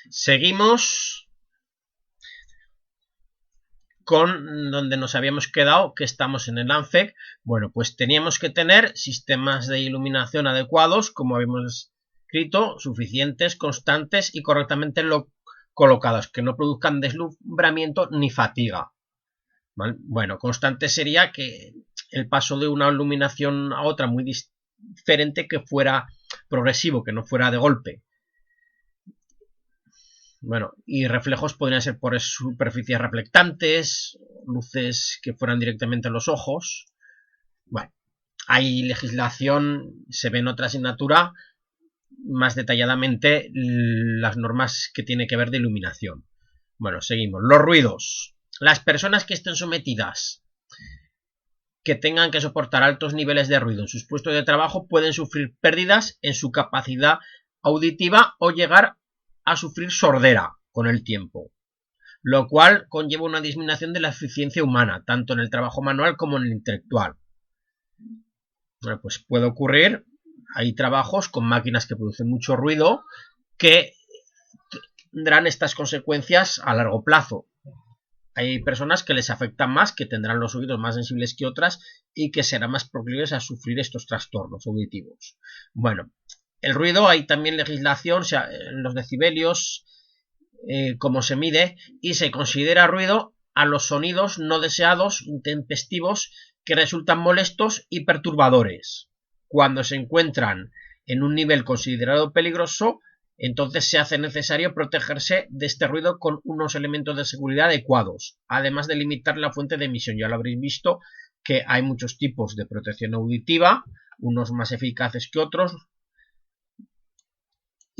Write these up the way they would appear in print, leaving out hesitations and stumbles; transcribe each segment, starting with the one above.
Seguimos con donde nos habíamos quedado, que estamos en el ANFEC. Bueno, pues teníamos que tener sistemas de iluminación adecuados, como habíamos escrito, suficientes, constantes y correctamente colocados, que no produzcan deslumbramiento ni fatiga. ¿Vale? Bueno, constante sería que el paso de una iluminación a otra muy diferente, que fuera progresivo, que no fuera de golpe. Bueno, y reflejos podrían ser por superficies reflectantes, luces que fueran directamente a los ojos. Bueno, hay legislación, se ve en otra asignatura más detalladamente las normas que tiene que ver de iluminación. Bueno, seguimos. Los ruidos. Las personas que estén sometidas, que tengan que soportar altos niveles de ruido en sus puestos de trabajo, pueden sufrir pérdidas en su capacidad auditiva o llegar a sufrir sordera con el tiempo, lo cual conlleva una disminución de la eficiencia humana, tanto en el trabajo manual como en el intelectual. Bueno, pues puede ocurrir, hay trabajos con máquinas que producen mucho ruido que tendrán estas consecuencias a largo plazo. Hay personas que les afectan más, que tendrán los oídos más sensibles que otras y que serán más proclives a sufrir estos trastornos auditivos. Bueno, el ruido, hay también legislación, o sea, los decibelios, cómo se mide, y se considera ruido a los sonidos no deseados, intempestivos, que resultan molestos y perturbadores. Cuando se encuentran en un nivel considerado peligroso, entonces se hace necesario protegerse de este ruido con unos elementos de seguridad adecuados, además de limitar la fuente de emisión. Ya lo habréis visto que hay muchos tipos de protección auditiva, unos más eficaces que otros,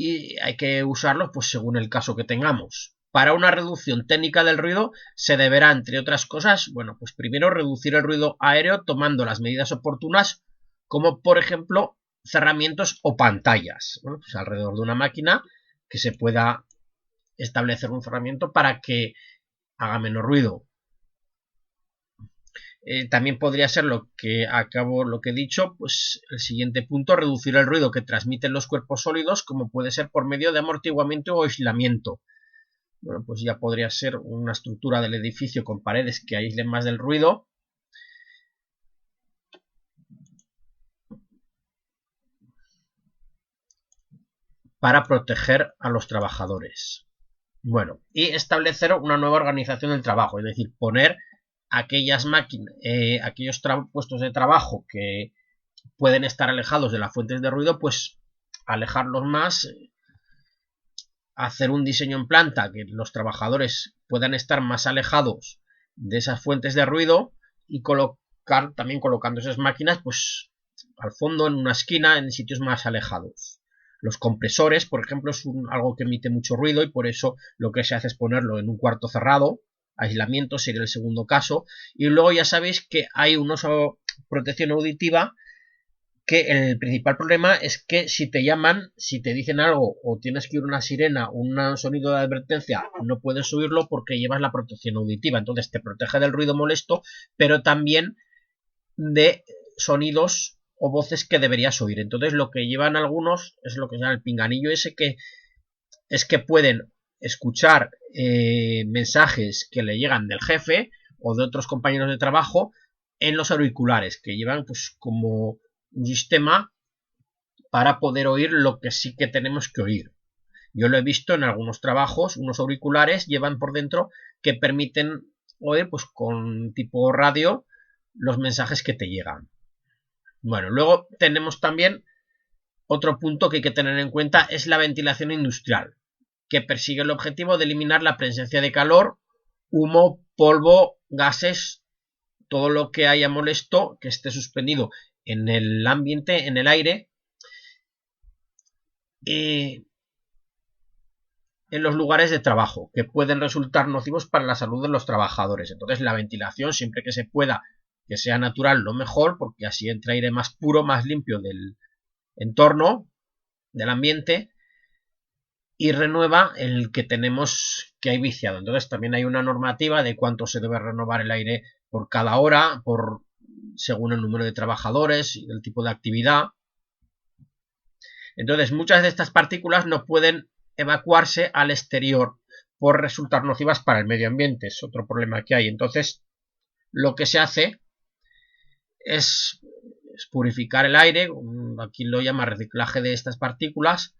y hay que usarlos pues según el caso que tengamos. Para una reducción técnica del ruido se deberá, entre otras cosas, bueno, pues primero reducir el ruido aéreo tomando las medidas oportunas, como por ejemplo cerramientos o pantallas. Bueno, pues alrededor de una máquina que se pueda establecer un cerramiento para que haga menos ruido. También podría ser lo que he dicho, pues el siguiente punto, reducir el ruido que transmiten los cuerpos sólidos, como puede ser por medio de amortiguamiento o aislamiento. Bueno, pues ya podría ser una estructura del edificio con paredes que aíslen más del ruido. Para proteger a los trabajadores. Bueno, y establecer una nueva organización del trabajo, es decir, poner aquellas máquinas, aquellos puestos de trabajo que pueden estar alejados de las fuentes de ruido, pues alejarlos más, hacer un diseño en planta que los trabajadores puedan estar más alejados de esas fuentes de ruido y también colocando esas máquinas pues al fondo, en una esquina, en sitios más alejados. Los compresores, por ejemplo, es algo que emite mucho ruido y por eso lo que se hace es ponerlo en un cuarto cerrado. Aislamiento sería el segundo caso. Y luego ya sabéis que hay una protección auditiva, que el principal problema es que si te llaman, si te dicen algo o tienes que oír una sirena, un sonido de advertencia, no puedes oírlo porque llevas la protección auditiva. Entonces te protege del ruido molesto, pero también de sonidos o voces que deberías oír. Entonces lo que llevan algunos es lo que se llama el pinganillo ese, que es que pueden escuchar mensajes que le llegan del jefe o de otros compañeros de trabajo en los auriculares, que llevan pues como un sistema para poder oír lo que sí que tenemos que oír. Yo lo he visto en algunos trabajos, unos auriculares llevan por dentro que permiten oír pues con tipo radio los mensajes que te llegan. Bueno, luego tenemos también otro punto que hay que tener en cuenta, es la ventilación industrial, que persigue el objetivo de eliminar la presencia de calor, humo, polvo, gases, todo lo que haya molesto que esté suspendido en el ambiente, en el aire, en los lugares de trabajo, que pueden resultar nocivos para la salud de los trabajadores. Entonces la ventilación, siempre que se pueda, que sea natural, lo mejor, porque así entra aire más puro, más limpio del entorno, del ambiente, y renueva el que tenemos que hay viciado. Entonces también hay una normativa de cuánto se debe renovar el aire por cada hora, según el número de trabajadores y el tipo de actividad. Entonces muchas de estas partículas no pueden evacuarse al exterior por resultar nocivas para el medio ambiente. Es otro problema que hay. Entonces, lo que se hace es purificar el aire, aquí lo llama reciclaje de estas partículas,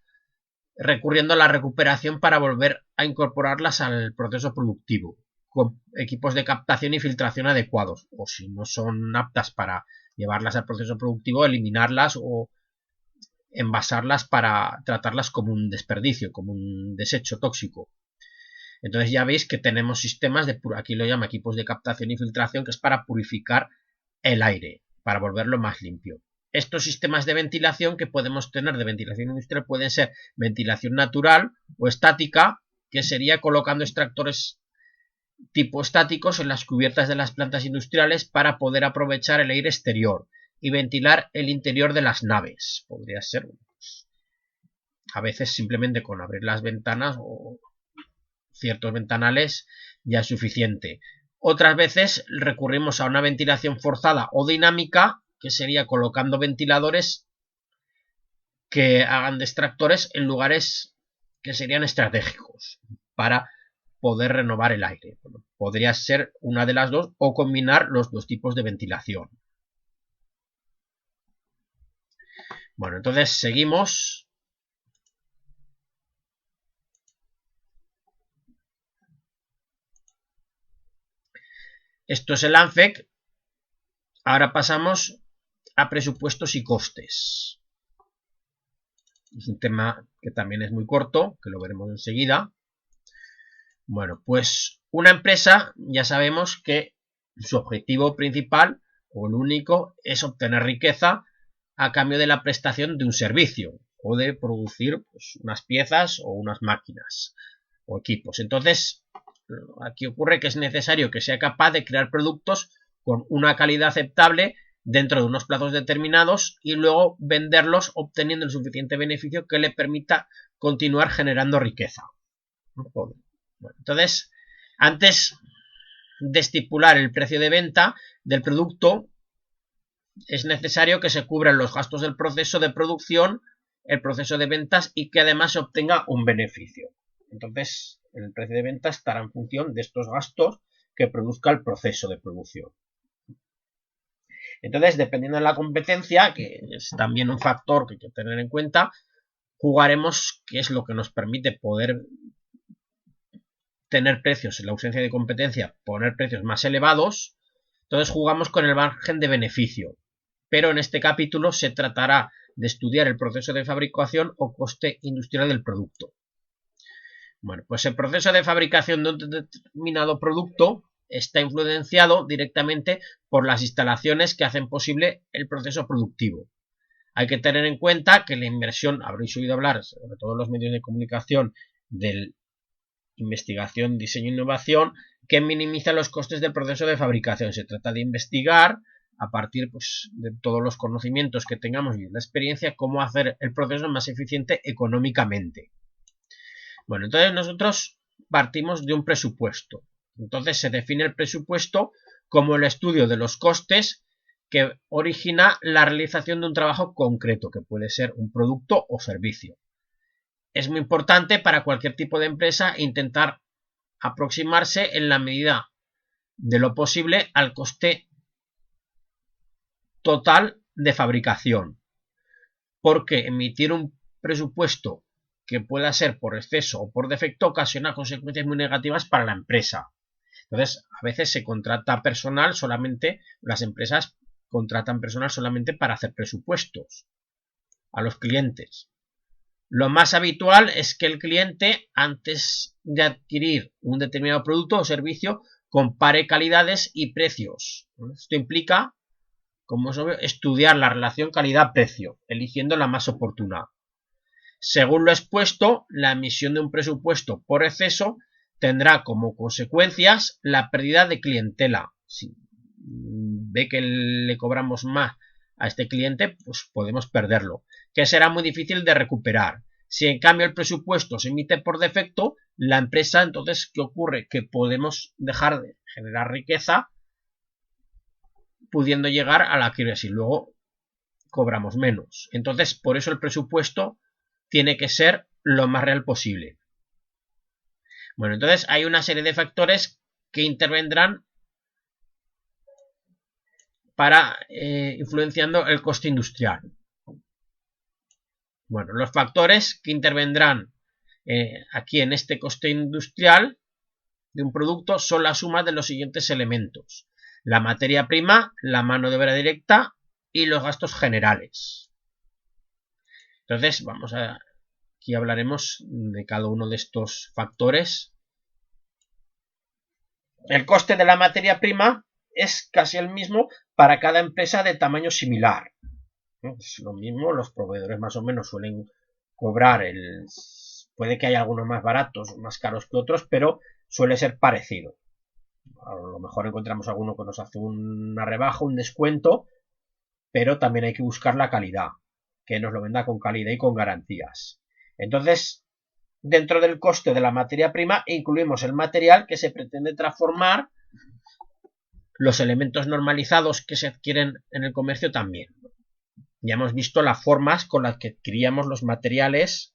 recurriendo a la recuperación para volver a incorporarlas al proceso productivo, con equipos de captación y filtración adecuados, o si no son aptas para llevarlas al proceso productivo, eliminarlas o envasarlas para tratarlas como un desperdicio, como un desecho tóxico. Entonces ya veis que tenemos sistemas de, aquí lo llama equipos de captación y filtración, que es para purificar el aire, para volverlo más limpio. Estos sistemas de ventilación que podemos tener de ventilación industrial pueden ser ventilación natural o estática, que sería colocando extractores tipo estáticos en las cubiertas de las plantas industriales para poder aprovechar el aire exterior y ventilar el interior de las naves. Podría ser, pues, a veces simplemente con abrir las ventanas o ciertos ventanales ya es suficiente. Otras veces recurrimos a una ventilación forzada o dinámica, que sería colocando ventiladores que hagan de extractores en lugares que serían estratégicos para poder renovar el aire. Bueno, podría ser una de las dos o combinar los dos tipos de ventilación. Bueno, entonces seguimos. Esto es el ANFEC. Ahora pasamos a presupuestos y costes. Es un tema que también es muy corto, que lo veremos enseguida. Bueno, pues una empresa ya sabemos que su objetivo principal o el único es obtener riqueza a cambio de la prestación de un servicio o de producir, pues, unas piezas o unas máquinas o equipos. Entonces, aquí ocurre que es necesario que sea capaz de crear productos con una calidad aceptable dentro de unos plazos determinados y luego venderlos obteniendo el suficiente beneficio que le permita continuar generando riqueza. Bueno, entonces, antes de estipular el precio de venta del producto, es necesario que se cubran los gastos del proceso de producción, el proceso de ventas y que además se obtenga un beneficio. Entonces, el precio de venta estará en función de estos gastos que produzca el proceso de producción. Entonces, dependiendo de la competencia, que es también un factor que hay que tener en cuenta, jugaremos qué es lo que nos permite poder tener precios en la ausencia de competencia, poner precios más elevados. Entonces jugamos con el margen de beneficio. Pero en este capítulo se tratará de estudiar el proceso de fabricación o coste industrial del producto. Bueno, pues el proceso de fabricación de un determinado producto está influenciado directamente por las instalaciones que hacen posible el proceso productivo. Hay que tener en cuenta que la inversión, habréis oído hablar, sobre todo en los medios de comunicación, de investigación, diseño e innovación, que minimiza los costes del proceso de fabricación. Se trata de investigar, a partir, pues, de todos los conocimientos que tengamos y de la experiencia, cómo hacer el proceso más eficiente económicamente. Bueno, entonces nosotros partimos de un presupuesto. Entonces se define el presupuesto como el estudio de los costes que origina la realización de un trabajo concreto, que puede ser un producto o servicio. Es muy importante para cualquier tipo de empresa intentar aproximarse en la medida de lo posible al coste total de fabricación, porque emitir un presupuesto que pueda ser por exceso o por defecto ocasiona consecuencias muy negativas para la empresa. Entonces, a veces se contrata personal solamente, las empresas contratan personal solamente para hacer presupuestos a los clientes. Lo más habitual es que el cliente, antes de adquirir un determinado producto o servicio, compare calidades y precios. Esto implica, como es obvio, estudiar la relación calidad-precio, eligiendo la más oportuna. Según lo expuesto, la emisión de un presupuesto por exceso tendrá como consecuencias la pérdida de clientela. Si ve que le cobramos más a este cliente, pues podemos perderlo, que será muy difícil de recuperar. Si en cambio el presupuesto se emite por defecto, la empresa, entonces, ¿qué ocurre? Que podemos dejar de generar riqueza, pudiendo llegar a la quiebra y luego cobramos menos. Entonces, por eso el presupuesto tiene que ser lo más real posible. Bueno, entonces hay una serie de factores que intervendrán para influenciando el coste industrial. Bueno, los factores que intervendrán aquí en este coste industrial de un producto son la suma de los siguientes elementos: la materia prima, la mano de obra directa y los gastos generales. Entonces, aquí hablaremos de cada uno de estos factores. El coste de la materia prima es casi el mismo para cada empresa de tamaño similar. Es lo mismo, los proveedores más o menos suelen cobrar puede que haya algunos más baratos, más caros que otros, pero suele ser parecido. A lo mejor encontramos alguno que nos hace una rebaja, un descuento, pero también hay que buscar la calidad, que nos lo venda con calidad y con garantías. Entonces, dentro del coste de la materia prima incluimos el material que se pretende transformar, los elementos normalizados que se adquieren en el comercio también. Ya hemos visto las formas con las que adquiríamos los materiales,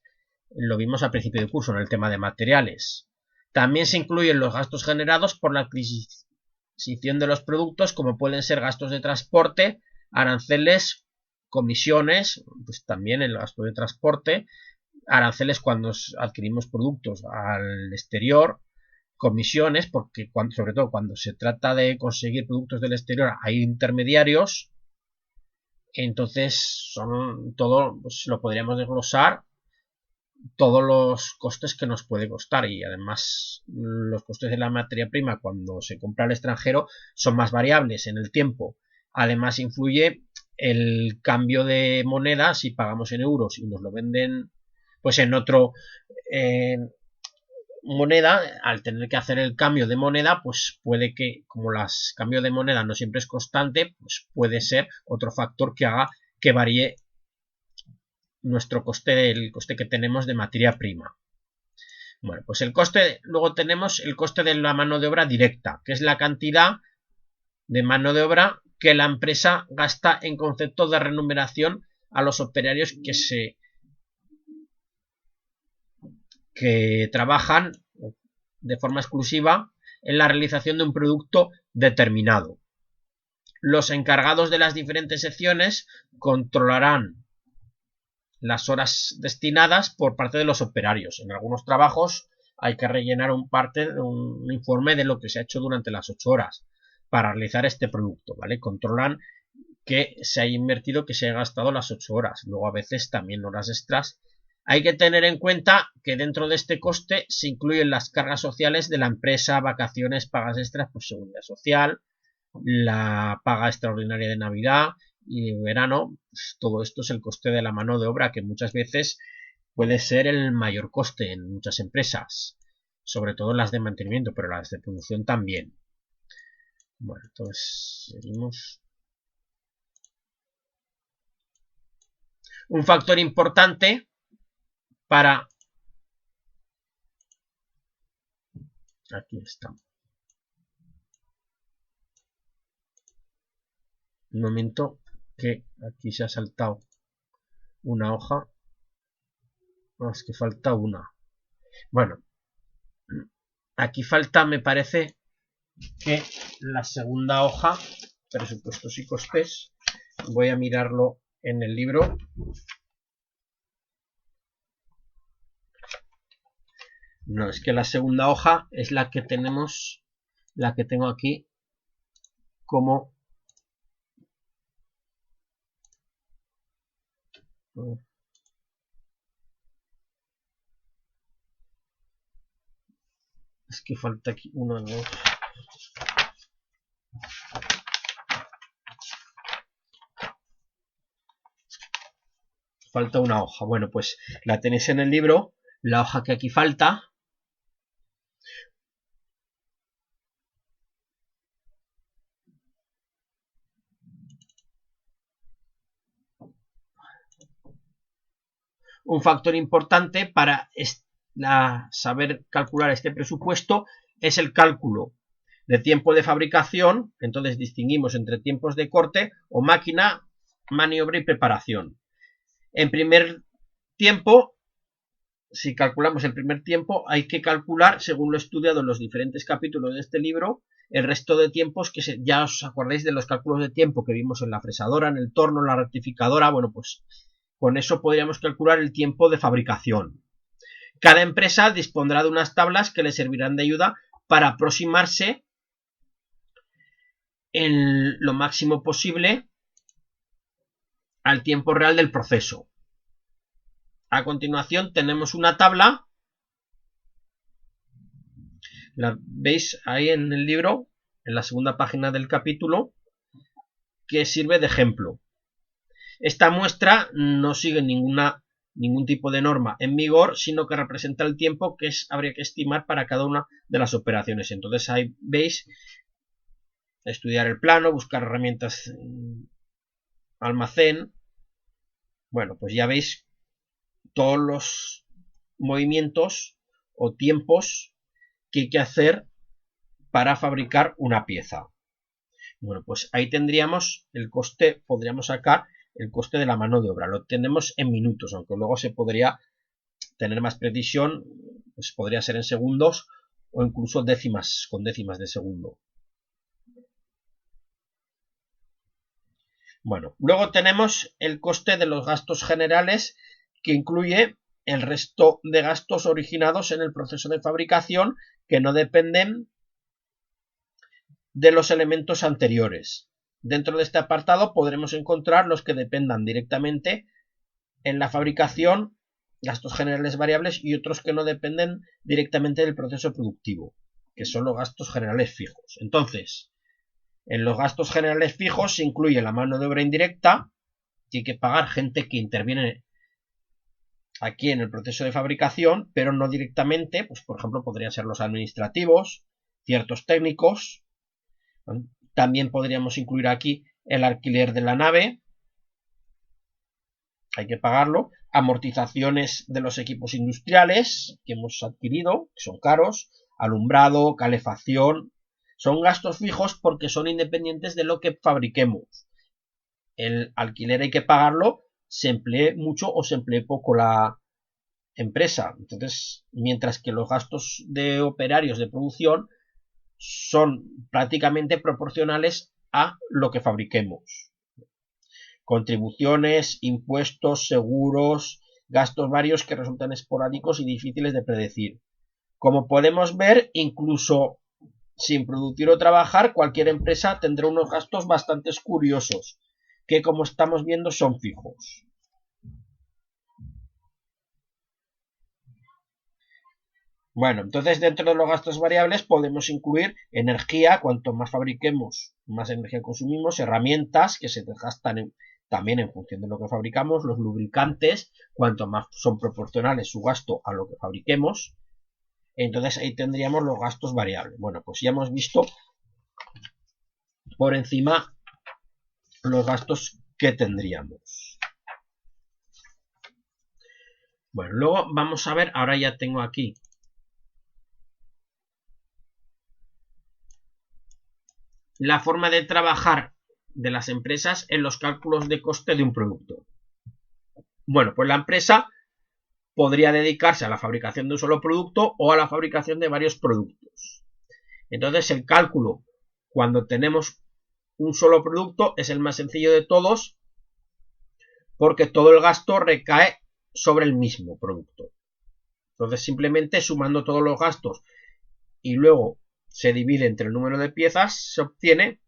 lo vimos al principio del curso en el tema de materiales. También se incluyen los gastos generados por la adquisición de los productos, como pueden ser gastos de transporte, aranceles, comisiones, pues también el gasto de transporte, aranceles cuando adquirimos productos al exterior, comisiones, porque sobre todo cuando se trata de conseguir productos del exterior hay intermediarios. Entonces todo pues, lo podríamos desglosar, todos los costes que nos puede costar, y además los costes de la materia prima cuando se compra al extranjero son más variables en el tiempo. Además influye el cambio de moneda, si pagamos en euros y nos lo venden pues en otro moneda, al tener que hacer el cambio de moneda, pues puede que, como el cambio de moneda no siempre es constante, pues puede ser otro factor que haga que varíe nuestro coste, el coste que tenemos de materia prima. Bueno, pues luego tenemos el coste de la mano de obra directa, que es la cantidad de mano de obra que la empresa gasta en concepto de remuneración a los operarios que trabajan de forma exclusiva en la realización de un producto determinado. Los encargados de las diferentes secciones controlarán las horas destinadas por parte de los operarios. En algunos trabajos hay que rellenar un informe de lo que se ha hecho durante las 8 horas para realizar este producto, ¿vale? Controlan que se haya invertido, que se haya gastado las 8 horas. Luego a veces también horas extras. Hay que tener en cuenta que dentro de este coste se incluyen las cargas sociales de la empresa, vacaciones, pagas extras por seguridad social, la paga extraordinaria de Navidad y de verano. Pues todo esto es el coste de la mano de obra, que muchas veces puede ser el mayor coste en muchas empresas, sobre todo las de mantenimiento, pero las de producción también. Bueno, entonces seguimos. Un factor importante para... Aquí está. Un momento, que aquí se ha saltado una hoja. Es que falta una. Bueno, aquí falta, me parece, que la segunda hoja, presupuestos y costes. Voy a mirarlo en el libro. No, es que la segunda hoja es la que tenemos, la que tengo aquí como... Es que falta aquí uno, dos. Falta una hoja. Bueno, pues la tenéis en el libro. La hoja que aquí falta. Un factor importante para saber calcular este presupuesto es el cálculo de tiempo de fabricación. Entonces distinguimos entre tiempos de corte o máquina, maniobra y preparación. En primer tiempo si calculamos el primer tiempo, hay que calcular, según lo he estudiado en los diferentes capítulos de este libro, el resto de tiempos que ya os acordáis de los cálculos de tiempo que vimos en la fresadora, en el torno, en la rectificadora. Bueno, pues con eso podríamos calcular el tiempo de fabricación. Cada empresa dispondrá de unas tablas que le servirán de ayuda para aproximarse en lo máximo posible al tiempo real del proceso. A continuación tenemos una tabla, la veis ahí en el libro, en la segunda página del capítulo, que sirve de ejemplo. Esta muestra no sigue ningún tipo de norma en vigor, sino que representa el tiempo que habría que estimar para cada una de las operaciones. Entonces ahí veis, estudiar el plano, buscar herramientas almacén. Bueno, pues ya veis todos los movimientos o tiempos que hay que hacer para fabricar una pieza. Bueno, pues ahí tendríamos el coste, podríamos sacar el coste de la mano de obra. Lo tenemos en minutos, aunque luego se podría tener más precisión, pues podría ser en segundos o incluso décimas, con décimas de segundo. Bueno, luego tenemos el coste de los gastos generales, que incluye el resto de gastos originados en el proceso de fabricación que no dependen de los elementos anteriores. Dentro de este apartado podremos encontrar los que dependan directamente en la fabricación, gastos generales variables, y otros que no dependen directamente del proceso productivo, que son los gastos generales fijos. Entonces, en los gastos generales fijos se incluye la mano de obra indirecta, que hay que pagar gente que interviene aquí en el proceso de fabricación, pero no directamente, pues por ejemplo podrían ser los administrativos, ciertos técnicos. También podríamos incluir aquí el alquiler de la nave, hay que pagarlo, amortizaciones de los equipos industriales que hemos adquirido, que son caros, alumbrado, calefacción. Son gastos fijos porque son independientes de lo que fabriquemos. El alquiler hay que pagarlo, se emplee mucho o se emplee poco la empresa. Entonces, mientras que los gastos de operarios de producción son prácticamente proporcionales a lo que fabriquemos. Contribuciones, impuestos, seguros, gastos varios que resultan esporádicos y difíciles de predecir. Como podemos ver, incluso sin producir o trabajar, cualquier empresa tendrá unos gastos bastante curiosos, que como estamos viendo son fijos. Bueno, entonces dentro de los gastos variables podemos incluir energía, cuanto más fabriquemos, más energía consumimos, herramientas que se desgastan también en función de lo que fabricamos, los lubricantes, cuanto más son proporcionales su gasto a lo que fabriquemos. Entonces ahí tendríamos los gastos variables. Bueno, pues ya hemos visto por encima los gastos que tendríamos. Bueno, luego vamos a ver, ahora ya tengo aquí la forma de trabajar de las empresas en los cálculos de coste de un producto. Bueno, pues la empresa podría dedicarse a la fabricación de un solo producto o a la fabricación de varios productos. Entonces el cálculo cuando tenemos un solo producto es el más sencillo de todos, porque todo el gasto recae sobre el mismo producto. Entonces simplemente sumando todos los gastos y luego se divide entre el número de piezas, se obtiene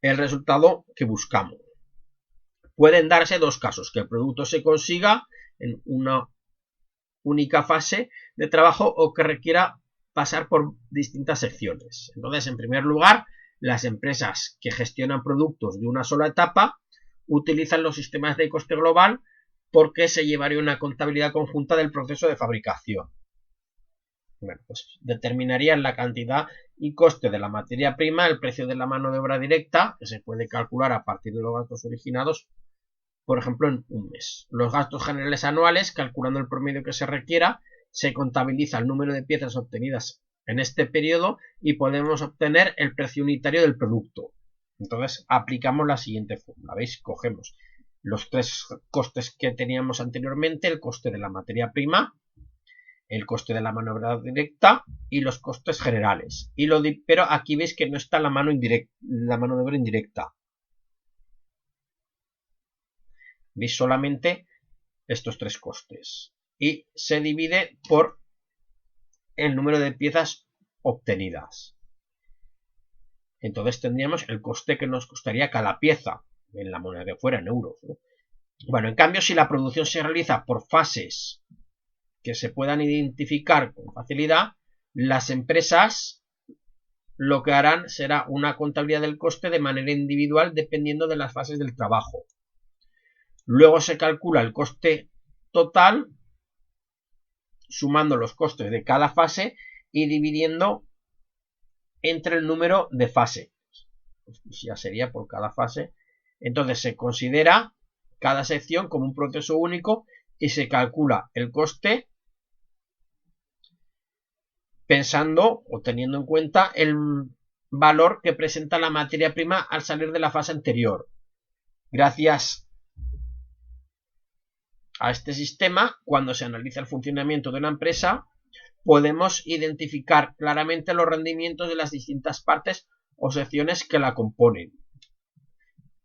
el resultado que buscamos. Pueden darse dos casos: que el producto se consiga en una única fase de trabajo o que requiera pasar por distintas secciones. Entonces, en primer lugar, las empresas que gestionan productos de una sola etapa utilizan los sistemas de coste global porque se llevaría una contabilidad conjunta del proceso de fabricación. Bueno, pues determinarían la cantidad y coste de la materia prima, el precio de la mano de obra directa, que se puede calcular a partir de los gastos originados, por ejemplo, en un mes. Los gastos generales anuales, calculando el promedio que se requiera, se contabiliza el número de piezas obtenidas en este periodo y podemos obtener el precio unitario del producto. Entonces aplicamos la siguiente fórmula. ¿Veis? Cogemos los tres costes que teníamos anteriormente: el coste de la materia prima, el coste de la mano de obra directa y los costes generales. Pero aquí veis que no está la mano de obra indirecta. Veis solamente estos tres costes. Y se divide por el número de piezas obtenidas. Entonces tendríamos el coste que nos costaría cada pieza en la moneda de fuera, en euros, ¿no? Bueno, en cambio, si la producción se realiza por fases que se puedan identificar con facilidad, las empresas lo que harán será una contabilidad del coste de manera individual dependiendo de las fases del trabajo. Luego se calcula el coste total sumando los costes de cada fase y dividiendo entre el número de fases. Pues ya sería por cada fase. Entonces se considera cada sección como un proceso único y se calcula el coste pensando o teniendo en cuenta el valor que presenta la materia prima al salir de la fase anterior. Gracias a este sistema, cuando se analiza el funcionamiento de una empresa, podemos identificar claramente los rendimientos de las distintas partes o secciones que la componen.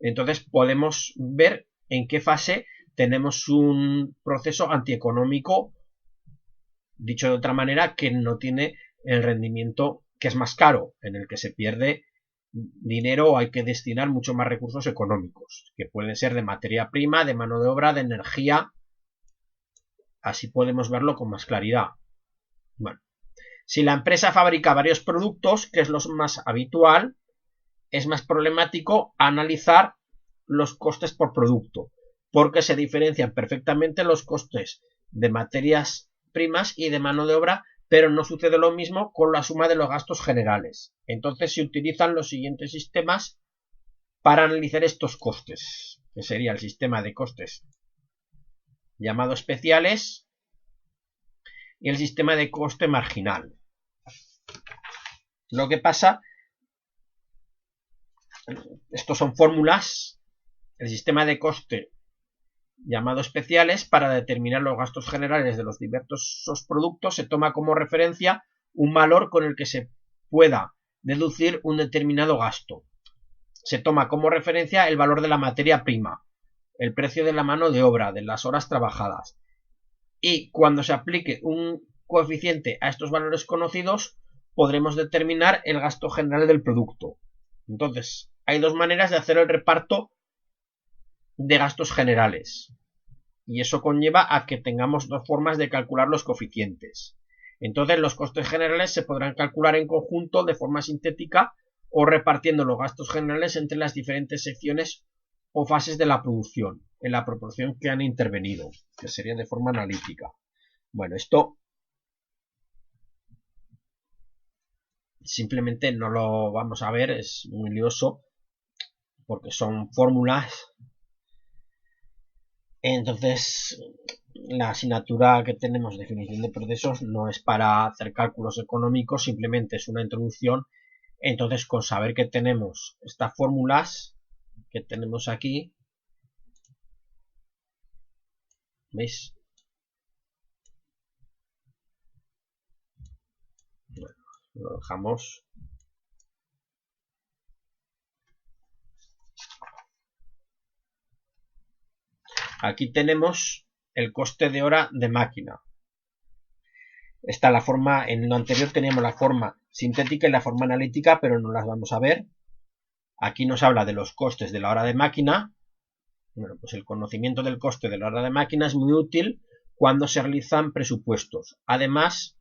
Entonces podemos ver en qué fase tenemos un proceso antieconómico, dicho de otra manera, que no tiene el rendimiento, que es más caro, en el que se pierde dinero o hay que destinar mucho más recursos económicos, que pueden ser de materia prima, de mano de obra, de energía. Así podemos verlo con más claridad. Bueno, si la empresa fabrica varios productos, que es lo más habitual, es más problemático analizar los costes por producto, porque se diferencian perfectamente los costes de materias primas y de mano de obra, pero no sucede lo mismo con la suma de los gastos generales. Entonces se utilizan los siguientes sistemas para analizar estos costes, que sería el sistema de costes llamado especiales y el sistema de coste marginal. Lo que pasa, estos son fórmulas. El sistema de coste llamado especiales, para determinar los gastos generales de los diversos productos, se toma como referencia un valor con el que se pueda deducir un determinado gasto. Se toma como referencia el valor de la materia prima, el precio de la mano de obra, de las horas trabajadas. Y cuando se aplique un coeficiente a estos valores conocidos, podremos determinar el gasto general del producto. Entonces, hay dos maneras de hacer el reparto de gastos generales. Y eso conlleva a que tengamos dos formas de calcular los coeficientes. Entonces, los costes generales se podrán calcular en conjunto de forma sintética o repartiendo los gastos generales entre las diferentes secciones o fases de la producción, en la proporción que han intervenido, que sería de forma analítica. Bueno, esto simplemente no lo vamos a ver, es muy lioso, porque son fórmulas. Entonces, la asignatura que tenemos, definición de procesos, no es para hacer cálculos económicos, simplemente es una introducción. Entonces, con saber que tenemos estas fórmulas que tenemos aquí, ¿veis? Bueno, lo dejamos. Aquí tenemos el coste de hora de máquina. Está la forma, en lo anterior teníamos la forma sintética y la forma analítica, pero no las vamos a ver. Aquí nos habla de los costes de la hora de máquina. Bueno, pues el conocimiento del coste de la hora de máquina es muy útil cuando se realizan presupuestos. Además,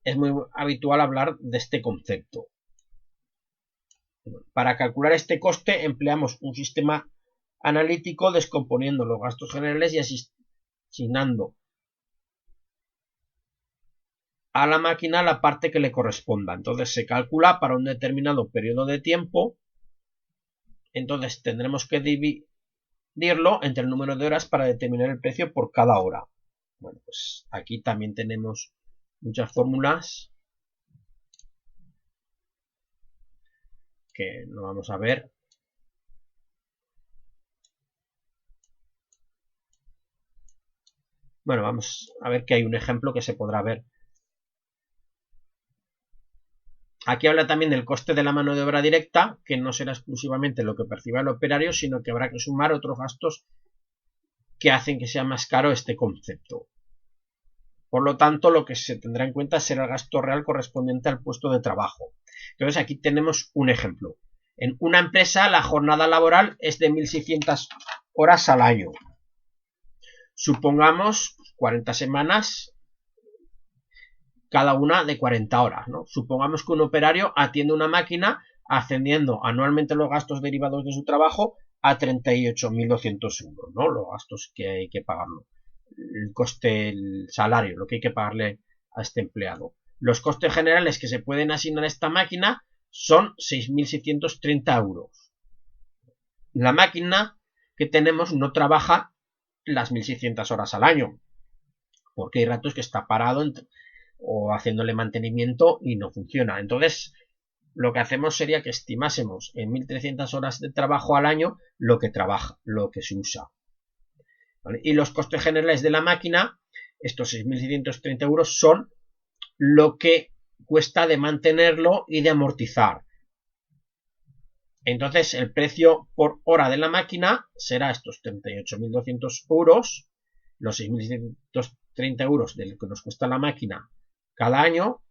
es muy habitual hablar de este concepto. Para calcular este coste empleamos un sistema analítico descomponiendo los gastos generales y asignando a la máquina la parte que le corresponda. Entonces se calcula para un determinado periodo de tiempo. Entonces tendremos que dividirlo entre el número de horas para determinar el precio por cada hora. Bueno, pues aquí también tenemos muchas fórmulas que no vamos a ver. Bueno, vamos a ver que hay un ejemplo que se podrá ver. Aquí habla también del coste de la mano de obra directa, que no será exclusivamente lo que perciba el operario, sino que habrá que sumar otros gastos que hacen que sea más caro este concepto. Por lo tanto, lo que se tendrá en cuenta será el gasto real correspondiente al puesto de trabajo. Entonces, aquí tenemos un ejemplo. En una empresa, la jornada laboral es de 1.600 horas al año. Supongamos 40 semanas, cada una de 40 horas, ¿no? Supongamos que un operario atiende una máquina ascendiendo anualmente los gastos derivados de su trabajo a 38.200 euros, ¿no? Los gastos que hay que pagarlo. El coste, el salario, lo que hay que pagarle a este empleado. Los costes generales que se pueden asignar a esta máquina son 6.630 euros. La máquina que tenemos no trabaja las 1.600 horas al año, porque hay ratos que está parado o haciéndole mantenimiento y no funciona. Entonces, lo que hacemos sería que estimásemos en 1.300 horas de trabajo al año lo que trabaja, lo que se usa. ¿Vale? Y los costes generales de la máquina, estos 6.630 euros, son lo que cuesta de mantenerlo y de amortizar. Entonces, el precio por hora de la máquina será estos 38.200 euros, los 6.630 euros del que nos cuesta la máquina cada año,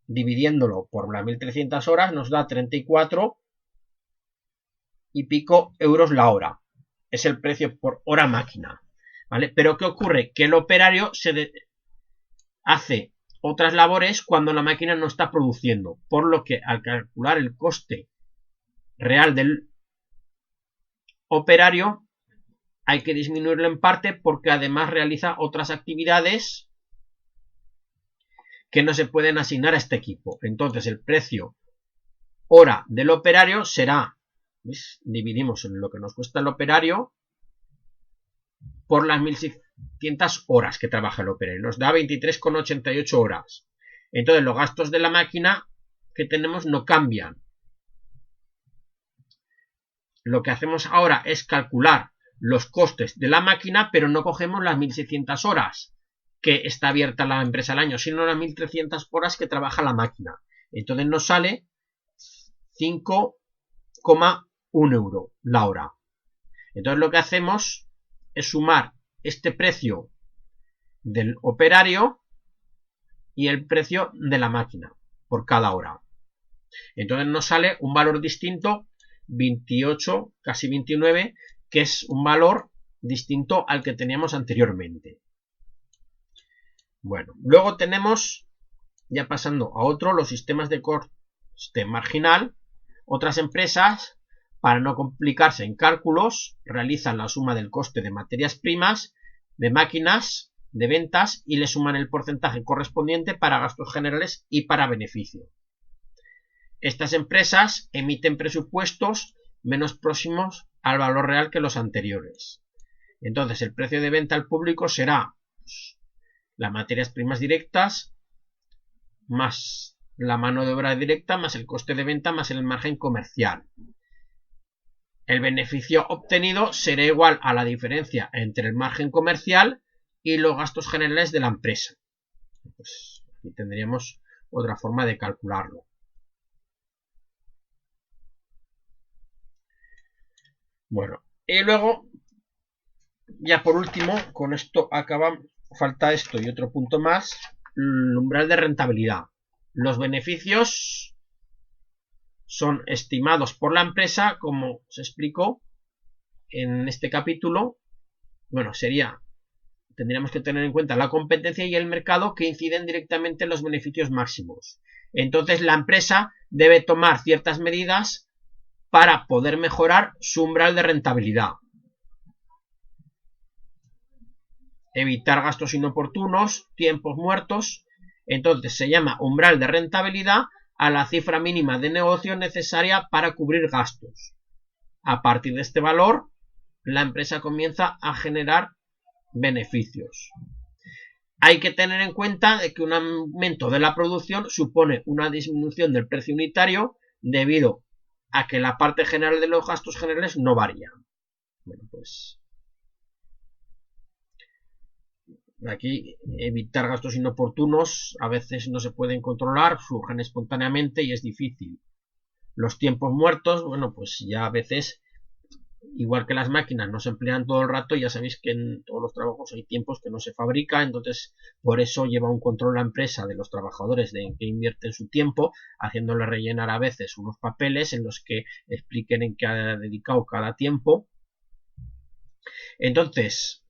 dividiéndolo por las 1.300 horas, nos da 34 y pico euros la hora. Es el precio por hora máquina. ¿Vale? Pero ¿qué ocurre? Que el operario hace otras labores cuando la máquina no está produciendo, por lo que al calcular el coste real del operario hay que disminuirlo en parte porque además realiza otras actividades que no se pueden asignar a este equipo. Entonces el precio hora del operario será, ¿ves? Dividimos en lo que nos cuesta el operario por las 1.600 horas que trabaja el operario. Nos da 23,88 horas. Entonces los gastos de la máquina que tenemos no cambian. Lo que hacemos ahora es calcular los costes de la máquina, pero no cogemos las 1.600 horas que está abierta la empresa al año, sino las 1.300 horas que trabaja la máquina. Entonces nos sale 5,1 euro la hora. Entonces lo que hacemos es sumar este precio del operario y el precio de la máquina por cada hora. Entonces nos sale un valor distinto, 28, casi 29, que es un valor distinto al que teníamos anteriormente. Bueno, luego tenemos, ya pasando a otro, los sistemas de coste marginal. Otras empresas, para no complicarse en cálculos, realizan la suma del coste de materias primas, de máquinas, de ventas y le suman el porcentaje correspondiente para gastos generales y para beneficio. Estas empresas emiten presupuestos menos próximos al valor real que los anteriores. Entonces el precio de venta al público será las materias primas directas más la mano de obra directa más el coste de venta más el margen comercial. El beneficio obtenido será igual a la diferencia entre el margen comercial y los gastos generales de la empresa. Pues aquí tendríamos otra forma de calcularlo. Bueno, y luego, ya por último, con esto acabamos, falta esto y otro punto más, el umbral de rentabilidad. Los beneficios son estimados por la empresa, como se explicó en este capítulo. Bueno, tendríamos que tener en cuenta la competencia y el mercado que inciden directamente en los beneficios máximos. Entonces la empresa debe tomar ciertas medidas para poder mejorar su umbral de rentabilidad. Evitar gastos inoportunos, tiempos muertos. Entonces se llama umbral de rentabilidad a la cifra mínima de negocio necesaria para cubrir gastos. A partir de este valor, la empresa comienza a generar beneficios. Hay que tener en cuenta de que un aumento de la producción supone una disminución del precio unitario debido a que la parte general de los gastos generales no varía. Bueno, pues Aquí evitar gastos inoportunos a veces no se pueden controlar, surgen espontáneamente y es difícil. Los tiempos muertos, bueno, pues ya a veces, igual que las máquinas no se emplean todo el rato, ya sabéis que en todos los trabajos hay tiempos que no se fabrica, entonces por eso lleva un control la empresa de los trabajadores de en qué invierten su tiempo, haciéndole rellenar a veces unos papeles en los que expliquen en qué ha dedicado cada tiempo. Entonces,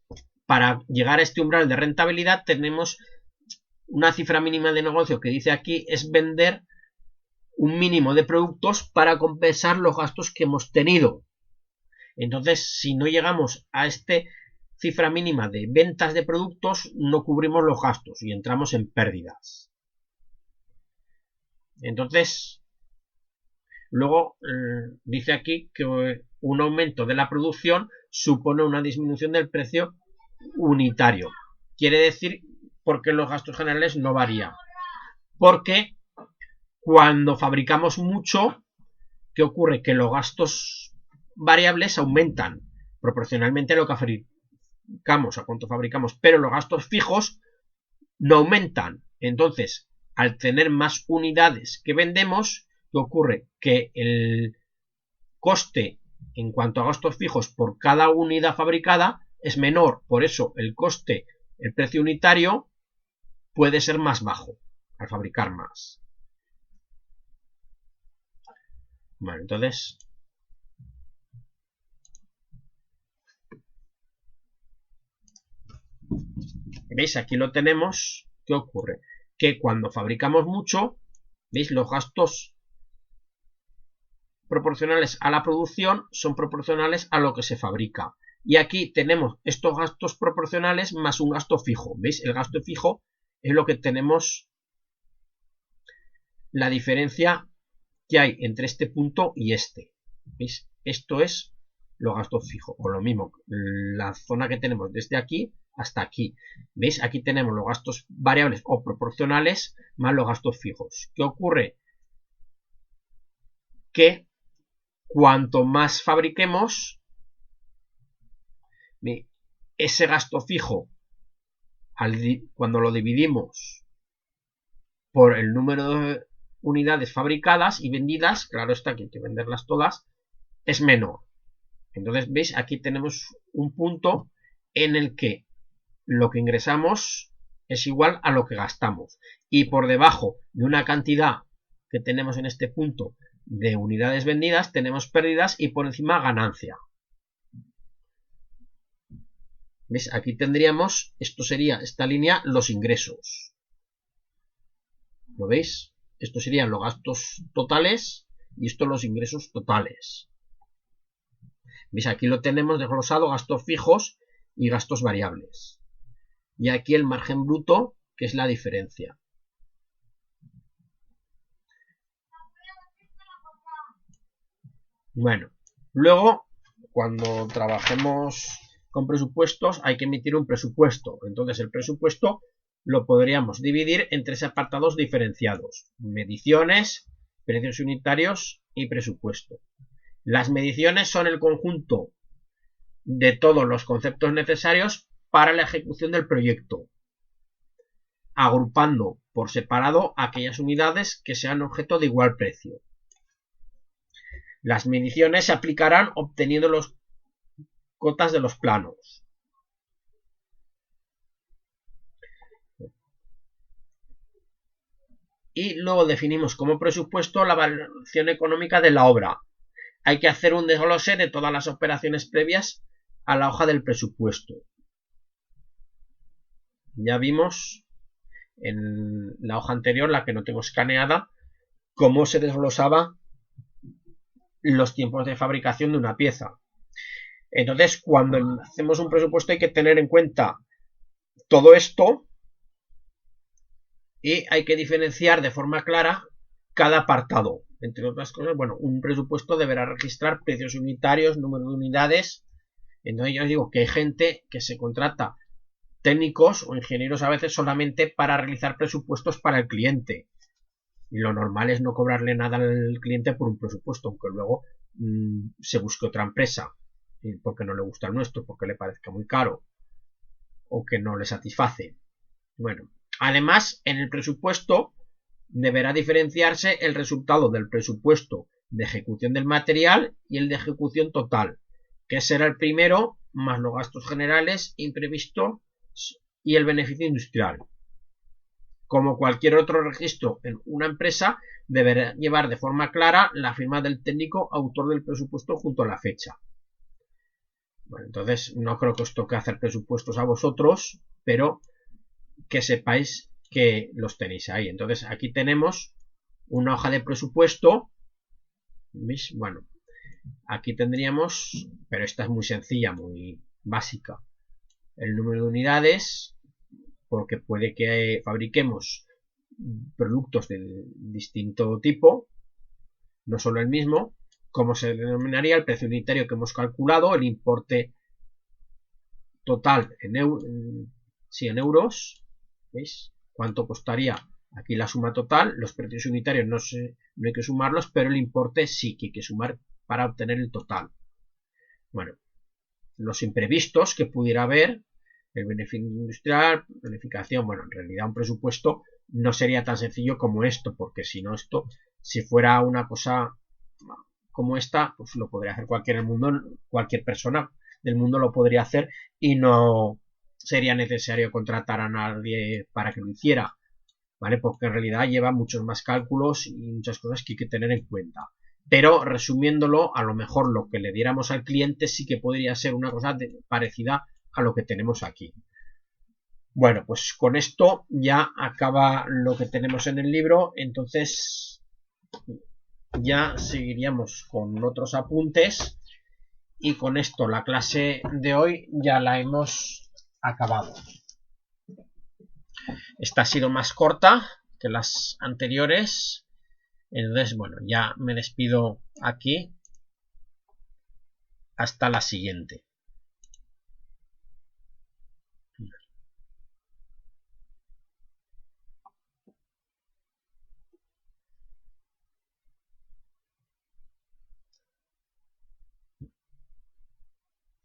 para llegar a este umbral de rentabilidad tenemos una cifra mínima de negocio que dice aquí es vender un mínimo de productos para compensar los gastos que hemos tenido. Entonces, si no llegamos a esta cifra mínima de ventas de productos, no cubrimos los gastos y entramos en pérdidas. Entonces, luego dice aquí que un aumento de la producción supone una disminución del precio unitario. Quiere decir porque los gastos generales no varían. Porque cuando fabricamos mucho, ¿qué ocurre? Que los gastos variables aumentan proporcionalmente a lo que fabricamos, a cuánto fabricamos, pero los gastos fijos no aumentan. Entonces, al tener más unidades que vendemos, ¿qué ocurre? Que el coste en cuanto a gastos fijos por cada unidad fabricada es menor. Por eso el coste, el precio unitario puede ser más bajo al fabricar más. Bueno, entonces ¿veis? Aquí lo tenemos. ¿Qué ocurre? Que cuando fabricamos mucho, ¿veis? Los gastos proporcionales a la producción son proporcionales a lo que se fabrica. Y aquí tenemos estos gastos proporcionales más un gasto fijo. ¿Veis? El gasto fijo es lo que tenemos, la diferencia que hay entre este punto y este. ¿Veis? Esto es los gastos fijos. O lo mismo, la zona que tenemos desde aquí hasta aquí. ¿Veis? Aquí tenemos los gastos variables o proporcionales más los gastos fijos. ¿Qué ocurre? Que cuanto más fabriquemos, ese gasto fijo, cuando lo dividimos por el número de unidades fabricadas y vendidas, claro está que hay que venderlas todas, es menor. Entonces, ¿veis? Aquí tenemos un punto en el que lo que ingresamos es igual a lo que gastamos. Y por debajo de una cantidad que tenemos en este punto de unidades vendidas, tenemos pérdidas y por encima ganancia. ¿Veis? Aquí tendríamos, esto sería, esta línea, los ingresos. ¿Lo veis? Esto serían los gastos totales y esto los ingresos totales. ¿Veis? Aquí lo tenemos desglosado, gastos fijos y gastos variables. Y aquí el margen bruto, que es la diferencia. Bueno, luego, cuando trabajemos con presupuestos, hay que emitir un presupuesto. Entonces, el presupuesto lo podríamos dividir en tres apartados diferenciados: mediciones, precios unitarios y presupuesto. Las mediciones son el conjunto de todos los conceptos necesarios para la ejecución del proyecto, agrupando por separado aquellas unidades que sean objeto de igual precio. Las mediciones se aplicarán obteniendo las cotas de los planos. Y luego definimos como presupuesto la valoración económica de la obra. Hay que hacer un desglose de todas las operaciones previas a la hoja del presupuesto. Ya vimos en la hoja anterior, la que no tengo escaneada, cómo se desglosaba los tiempos de fabricación de una pieza. Entonces, cuando hacemos un presupuesto hay que tener en cuenta todo esto y hay que diferenciar de forma clara cada apartado. Entre otras cosas, bueno, un presupuesto deberá registrar precios unitarios, número de unidades. Entonces yo os digo que hay gente que se contrata, técnicos o ingenieros a veces, solamente para realizar presupuestos para el cliente. Y lo normal es no cobrarle nada al cliente por un presupuesto, aunque luego se busque otra empresa porque no le gusta el nuestro, porque le parezca muy caro. o que no le satisface. Bueno, además, en el presupuesto deberá diferenciarse el resultado del presupuesto de ejecución del material y el de ejecución total, que será el primero más los gastos generales imprevistos y el beneficio industrial. Como cualquier otro registro en una empresa, deberá llevar de forma clara la firma del técnico autor del presupuesto junto a la fecha. Bueno, entonces no creo que os toque hacer presupuestos a vosotros, pero que sepáis que los tenéis ahí. Entonces aquí tenemos una hoja de presupuesto. ¿Veis? Bueno, aquí tendríamos, pero esta es muy sencilla, muy básica, el número de unidades, porque puede que fabriquemos productos de distinto tipo, no solo el mismo, cómo se denominaría el precio unitario que hemos calculado, el importe total en euros, ¿veis? ¿Cuánto costaría? Aquí la suma total, los precios unitarios no hay que sumarlos, pero el importe sí que hay que sumar para obtener el total. Bueno, los imprevistos que pudiera haber, el beneficio industrial, planificación, bueno, en realidad un presupuesto no sería tan sencillo como esto, porque si no esto, si fuera una cosa como esta, pues lo podría hacer cualquier persona del mundo lo podría hacer y no sería necesario contratar a nadie para que lo hiciera, ¿vale? Porque en realidad lleva muchos más cálculos y muchas cosas que hay que tener en cuenta. Pero resumiéndolo, a lo mejor lo que le diéramos al cliente sí que podría ser una cosa parecida a lo que tenemos aquí. Bueno, pues con esto ya acaba lo que tenemos en el libro, entonces ya seguiríamos con otros apuntes y con esto la clase de hoy ya la hemos acabado. Esta ha sido más corta que las anteriores, entonces bueno, ya me despido aquí, hasta la siguiente.